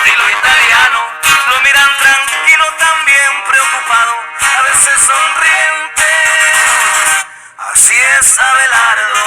estilo italiano. Lo miran tranquilo, también preocupado, a veces sonriente. Así es Abelardo.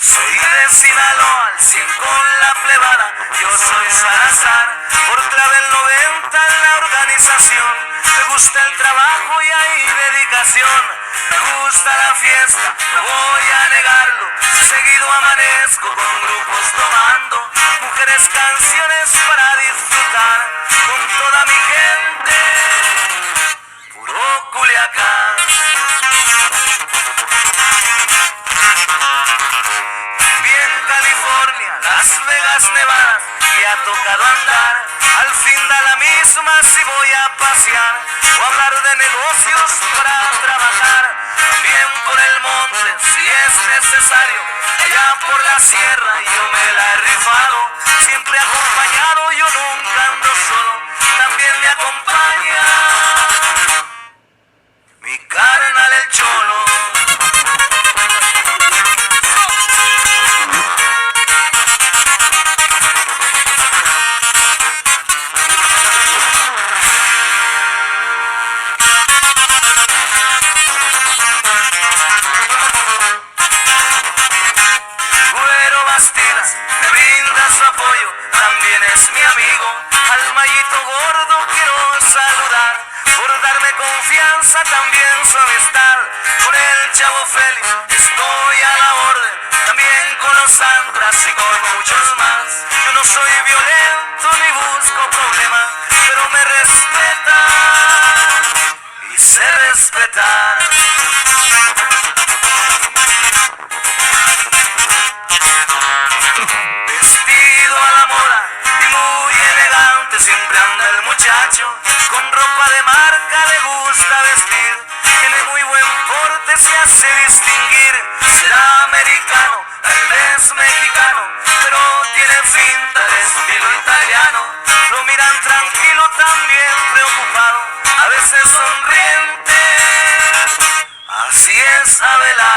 Soy de Sinaloa, al 100 con la plebada. Yo soy Salazar, por clave el 90 en la organización. Me gusta el trabajo y hay dedicación. Me gusta la fiesta, no voy a negarlo. Seguido amanezco con grupos tomando, mujeres, canciones para disfrutar con toda mi gente. Puro Culiacán. Bien California, Las Vegas, Nevada, y ha tocado andar. Al fin da la misma si voy a pasear o hablar de negocios para trabajar. También por el monte si es necesario, allá por la sierra yo me la he rifado. Siempre acompañado, yo nunca ando solo, también me acompaña mi carnal el Cholo. Me brinda su apoyo, también es mi amigo. Al Mayito Gordo quiero saludar, por darme confianza, también su amistad. Con el Chavo Félix estoy a la orden, también con los Antras y con muchos más. Yo no soy violento ni busco problemas, pero me respeta y sé respetar. Vestido a la moda y muy elegante siempre anda el muchacho, con ropa de marca le gusta vestir, tiene muy buen porte, se hace distinguir. Será americano, tal vez mexicano, pero tiene finta de estilo italiano. Lo miran tranquilo, también preocupado, a veces sonriente. Así es Abelardo.